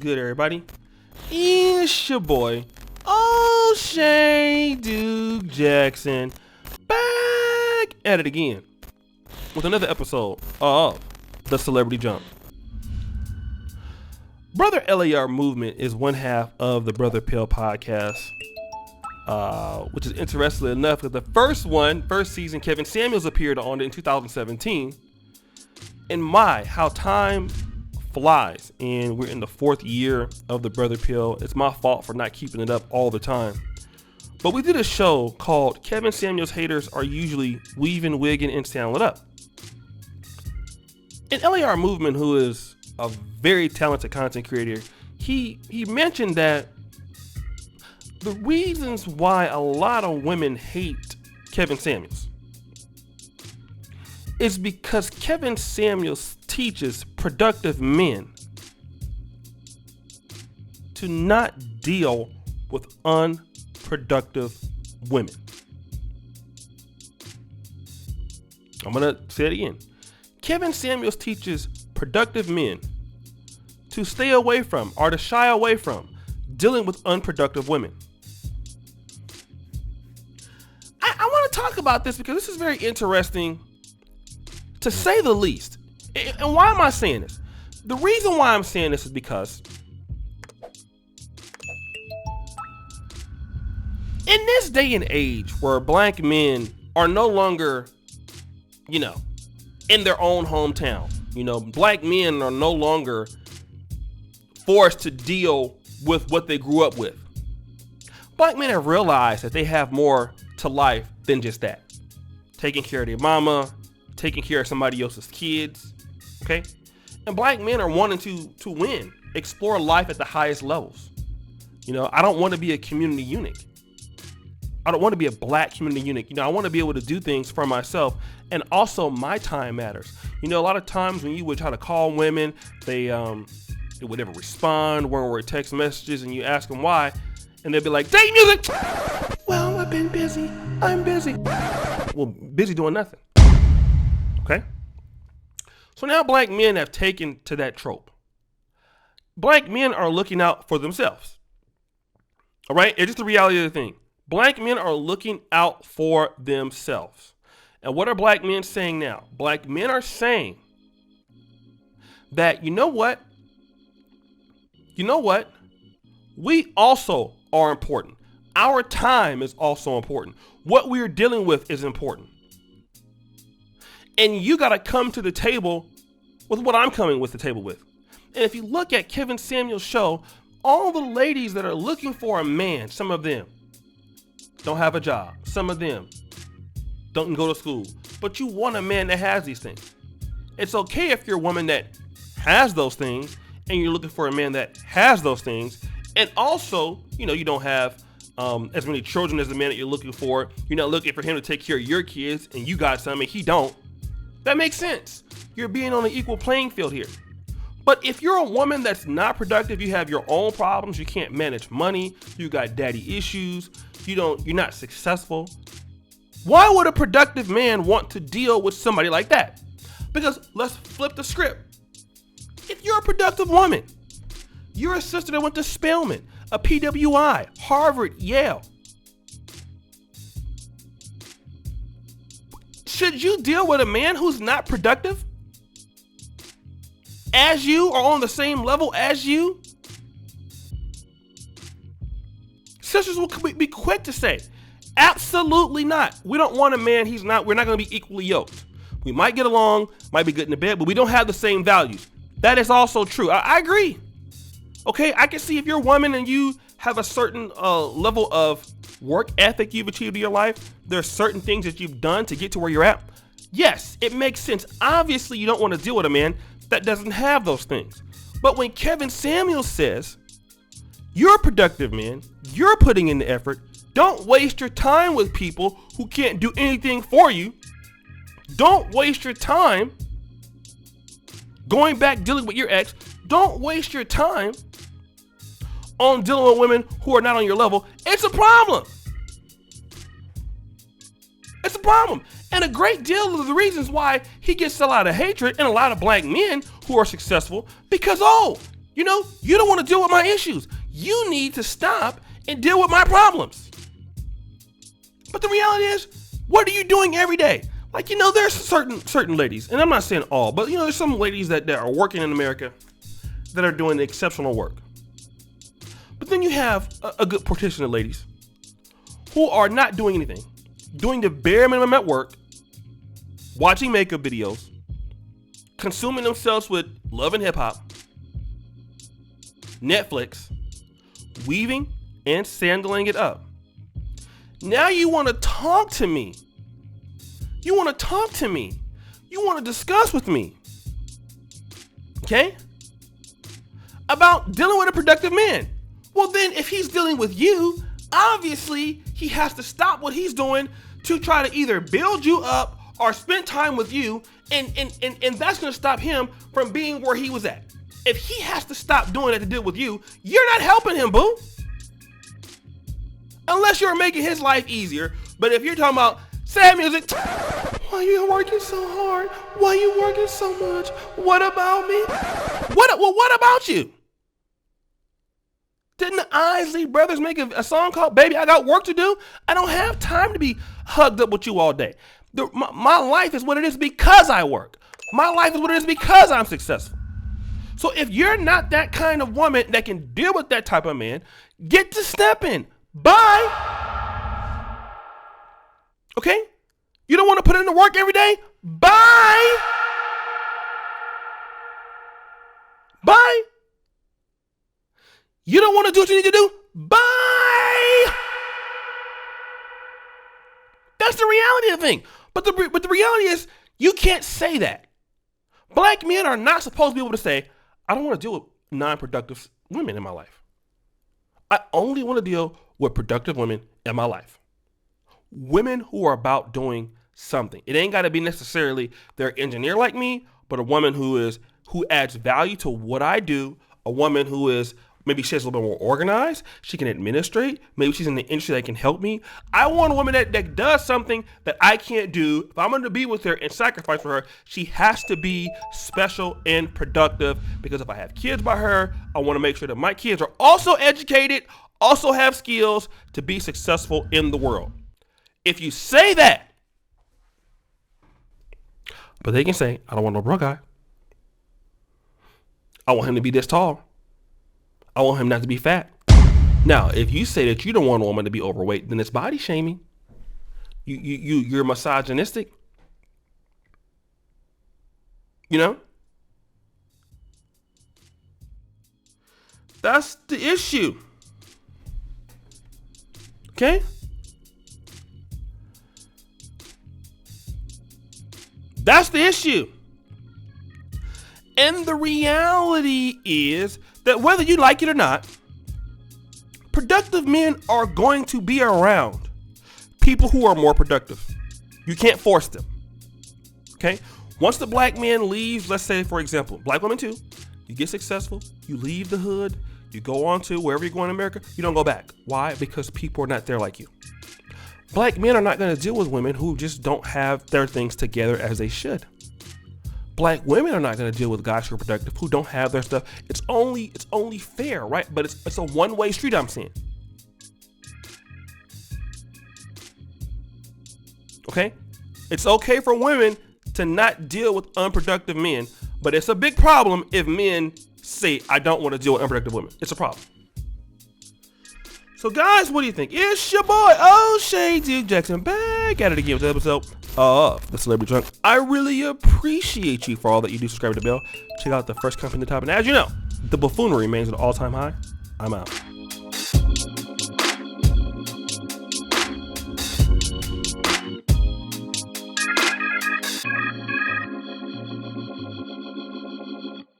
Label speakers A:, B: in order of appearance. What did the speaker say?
A: good, everybody? It's your boy, O'Shea Duke Jackson, back at it again with another episode of The Celebrity Jump. Brother LAR Movement is one half of the Brother Pill podcast, which is interestingly enough that the first season, Kevin Samuels appeared on it in 2017. And how time flies, and we're in the fourth year of the Brother Pill. It's my fault for not keeping it up all the time. But we did a show called Kevin Samuels Haters Are Usually Weaving, Wigging, and Sounding It Up. And LAR Movement, who is a very talented content creator, he mentioned that the reasons why a lot of women hate Kevin Samuels is because Kevin Samuels teaches productive men to not deal with unproductive women. I'm going to say it again. Kevin Samuels teaches productive men to stay away from or to shy away from dealing with unproductive women. I want to talk about this because this is very interesting, to say the least. And why am I saying this? The reason why I'm saying this is because in this day and age where black men are no longer, in their own hometown, black men are no longer forced to deal with what they grew up with. Black men have realized that they have more to life than just that. Taking care of their mama, taking care of somebody else's kids, okay? And black men are wanting to win, explore life at the highest levels. I don't want to be a community eunuch. I don't want to be a black community eunuch. I want to be able to do things for myself, and also my time matters. A lot of times when you would try to call women, they would never respond, weren't text messages, and you ask them why, and they'd be like, date music! Well, I've been busy. I'm busy. Well, busy doing nothing. Okay? So now black men have taken to that trope. Black men are looking out for themselves. All right? It's just the reality of the thing. Black men are looking out for themselves. And what are black men saying now? Black men are saying that, you know what? We also are important. Our time is also important. What we're dealing with is important. And you got to come to the table with what I'm coming with the table with. And if you look at Kevin Samuels' show, all the ladies that are looking for a man, some of them don't have a job. Some of them don't go to school. But you want a man that has these things. It's okay if you're a woman that has those things and you're looking for a man that has those things. And also, you don't have as many children as the man that you're looking for. You're not looking for him to take care of your kids and you got some and he don't. That makes sense. You're being on an equal playing field here. But if you're a woman that's not productive, you have your own problems, you can't manage money, you got daddy issues, you're not successful. Why would a productive man want to deal with somebody like that? Because let's flip the script. If you're a productive woman, you're a sister that went to Spelman, a PWI, Harvard, Yale. Should you deal with a man who's not productive as you or on the same level as you? Sisters will be quick to say, absolutely not. We don't want a man we're not going to be equally yoked. We might get along, might be good in the bed, but we don't have the same values. That is also true. I agree. Okay, I can see if you're a woman and you have a certain level of work ethic you've achieved in your life, there are certain things that you've done to get to where you're at. Yes, it makes sense. Obviously, you don't want to deal with a man that doesn't have those things. But when Kevin Samuels says, you're a productive man, you're putting in the effort, don't waste your time with people who can't do anything for you. Don't waste your time going back dealing with your ex. Don't waste your time on dealing with women who are not on your level. It's a problem. It's a problem. And a great deal of the reasons why he gets a lot of hatred and a lot of black men who are successful, because, You don't want to deal with my issues. You need to stop and deal with my problems. But the reality is, what are you doing every day? Like, there's certain ladies, and I'm not saying all, but there's some ladies that are working in America that are doing exceptional work. But then you have a good portion of ladies who are not doing anything, doing the bare minimum at work, watching makeup videos, consuming themselves with love and hip hop, Netflix, weaving and sandling it up. Now you want to talk to me. You want to talk to me. You want to discuss with me. Okay? About dealing with a productive man. Well, then if he's dealing with you, obviously he has to stop what he's doing to try to either build you up or spend time with you, and that's going to stop him from being where he was at. If he has to stop doing that to deal with you, you're not helping him, boo. Unless you're making his life easier. But if you're talking about sad music, why are you working so hard? Why are you working so much? What about me? What about you? Didn't the Isley Brothers make a song called Baby, I Got Work to Do? I don't have time to be hugged up with you all day. My life is what it is because I work. My life is what it is because I'm successful. So if you're not that kind of woman that can deal with that type of man, get to stepping. Bye. Okay? You don't want to put in the work every day? Bye. Bye. You don't want to do what you need to do? Bye. That's the reality of the thing. But the reality is, you can't say that. Black men are not supposed to be able to say, I don't want to deal with non-productive women in my life. I only want to deal with productive women in my life. Women who are about doing something. It ain't got to be necessarily they're an engineer like me, but a woman who adds value to what I do. A woman who is maybe she's a little bit more organized. She can administrate. Maybe she's in the industry that can help me. I want a woman that does something that I can't do. If I'm going to be with her and sacrifice for her, she has to be special and productive, because if I have kids by her, I want to make sure that my kids are also educated, also have skills to be successful in the world. If you say that, but they can say, I don't want no broke guy. I want him to be this tall. I want him not to be fat. Now, if you say that you don't want a woman to be overweight, then it's body shaming. You're misogynistic. That's the issue. Okay? That's the issue. And the reality is that whether you like it or not, productive men are going to be around people who are more productive. You can't force them. Okay? Once the black man leaves, let's say, for example, black women too, you get successful, you leave the hood, you go on to wherever you're going in America, you don't go back. Why? Because people are not there like you. Black men are not going to deal with women who just don't have their things together as they should. Black women are not going to deal with guys who are productive, who don't have their stuff. It's only fair, right? But it's a one-way street, I'm saying. Okay? It's okay for women to not deal with unproductive men, but it's a big problem if men say, I don't want to deal with unproductive women. It's a problem. So guys, what do you think? It's your boy, O'Shea Duke Jackson, back at it again with the episode of The Celebrity Drunk. I really appreciate you for all that you do. Subscribe to the bell. Check out the first company at the top. And as you know, the buffoonery remains at an all-time high. I'm out.